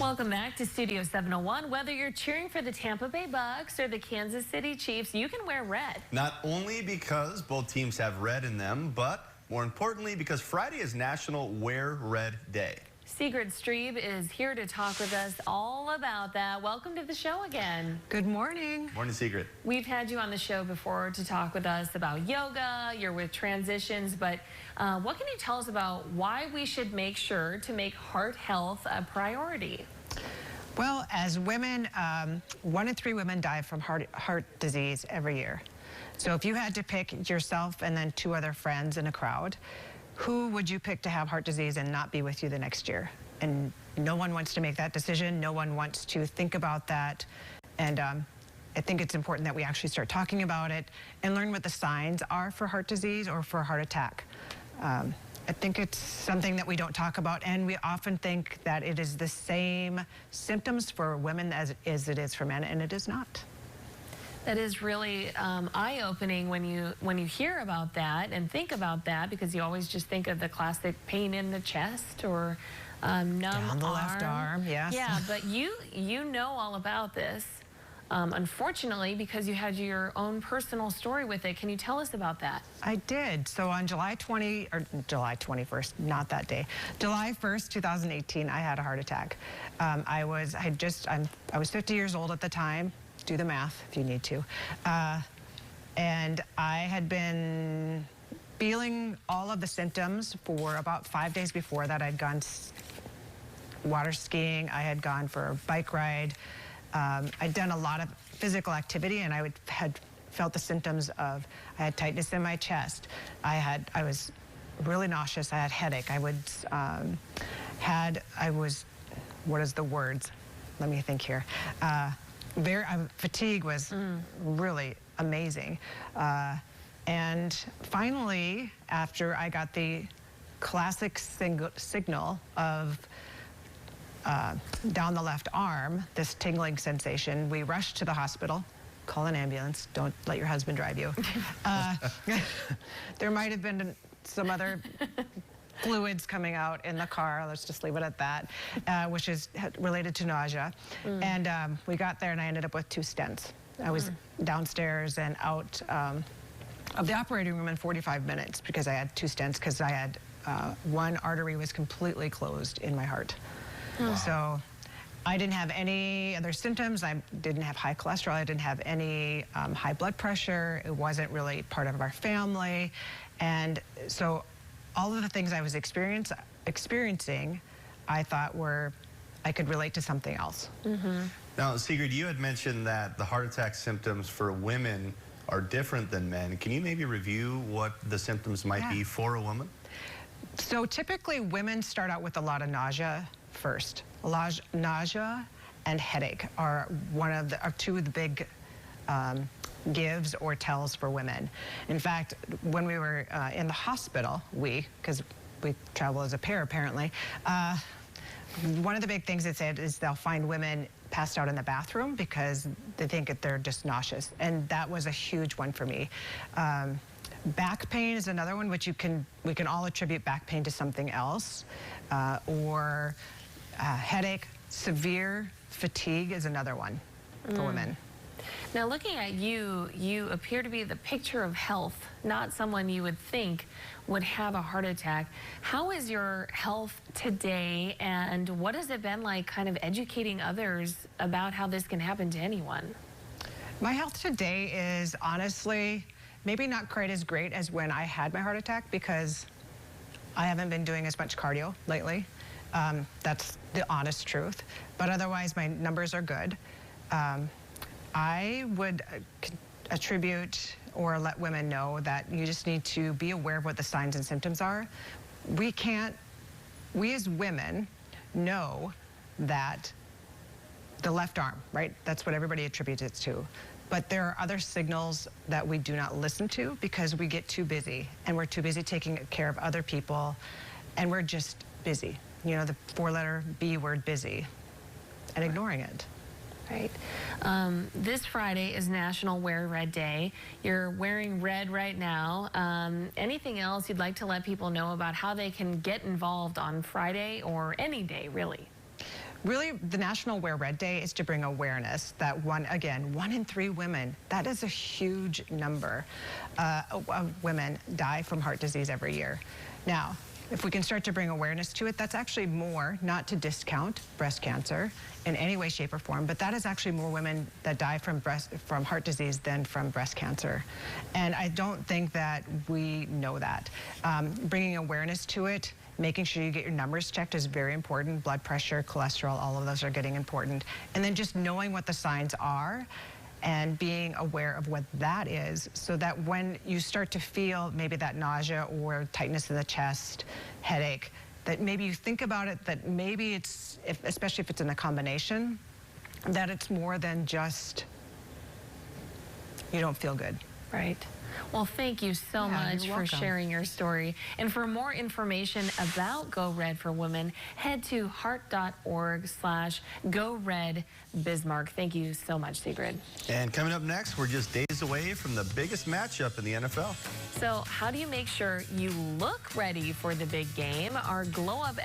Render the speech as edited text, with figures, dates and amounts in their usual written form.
Welcome back to Studio 701. Whether you're cheering for the Tampa Bay Bucks or the Kansas City Chiefs, you can wear red. Not only because both teams have red in them, but more importantly because Friday is National Wear Red Day. Sigrid is here to talk with us all about that. Welcome to the show again. Good morning. Morning, Sigrid. We've had you on the show before to talk with us about yoga. You're with transitions, but what can you tell us about why we should make sure to make heart health a priority? Well, as women, 1 in 3 women die from heart disease every year. So if you had to pick yourself and then 2 other friends in a crowd, who would you pick to have heart disease and not be with you the next year? And no one wants to make that decision. No one wants to think about that. And I think it's important that we actually start talking about it and learn what the signs are for heart disease or for a heart attack. I think it's something that we don't talk about, and we often think that it is the same symptoms for women as it is for men, and it is not. That is really eye-opening when you hear about that and think about that, because you always just think of the classic pain in the chest or numb down the left arm. Yes. Yeah, but you know all about this, unfortunately, because you had your own personal story with it. Can you tell us about that? I did. So on July 21st, not that day, July 1st, 2018, I had a heart attack. I was 50 years old at the time. Do the math if you need to. And I had been feeling all of the symptoms for about 5 days before that. I'd gone water skiing. I had gone for a bike ride. I'd done a lot of physical activity, and I had felt the symptoms of, I had tightness in my chest. I was really nauseous. I had headache. What is the words? Let me think here. Fatigue was really amazing. And finally, after I got the classic signal of down the left arm, this tingling sensation, we rushed to the hospital. Call an ambulance. Don't let your husband drive you. There might have been some other fluids coming out in the car, let's just leave it at that, which is related to nausea. And we got there and I ended up with 2 stents. I was downstairs and out of the operating room in 45 minutes because I had 2 stents, because I had one artery was completely closed in my heart. Wow. So I didn't have any other symptoms. I didn't have high cholesterol. I didn't have any high blood pressure. It wasn't really part of our family. And so all of the things I was experiencing, I thought I could relate to something else. Now, Sigrid, you had mentioned that the heart attack symptoms for women are different than men. Can you maybe review what the symptoms might be for a woman? So typically women start out with a lot of nausea first. Nausea and headache are are 2 of the big gives or tells for women. In fact, when we were in the hospital, because we travel as a pair apparently, one of the big things it said is they'll find women passed out in the bathroom because they think that they're just nauseous. And that was a huge one for me. Back pain is another one, which we can all attribute back pain to something else, or headache. Severe fatigue is another one for women. Now, looking at you, you appear to be the picture of health, not someone you would think would have a heart attack. How is your health today, and what has it been like kind of educating others about how this can happen to anyone? My health today is honestly maybe not quite as great as when I had my heart attack, because I haven't been doing as much cardio lately. That's the honest truth. But otherwise, my numbers are good. I would attribute or let women know that you just need to be aware of what the signs and symptoms are. We as women know that the left arm, right? That's what everybody attributes it to. But there are other signals that we do not listen to because we get too busy, and we're too busy taking care of other people, and we're just busy. You know, the 4-letter B word, busy, and ignoring it. Right. This Friday is National Wear Red Day. You're wearing red right now. Anything else you'd like to let people know about how they can get involved on Friday or any day, really? Really, the National Wear Red Day is to bring awareness that one in 3 women, that is a huge number of women die from heart disease every year. Now, if we can start to bring awareness to it, that's actually more, not to discount breast cancer in any way, shape, or form, but that is actually more women that die from heart disease than from breast cancer. And I don't think that we know that. Bringing awareness to it, making sure you get your numbers checked is very important. Blood pressure, cholesterol, all of those are getting important. And then just knowing what the signs are and being aware of what that is, so that when you start to feel maybe that nausea or tightness in the chest, headache, that maybe you think about it, that maybe it's, especially if it's in a combination, that it's more than just you don't feel good. Right. Well, thank you so much for sharing your story. And for more information about Go Red for Women, head to heart.org/GoRedBismarck. Thank you so much, Sigrid. And coming up next, we're just days away from the biggest matchup in the NFL. So how do you make sure you look ready for the big game? Our Glow Up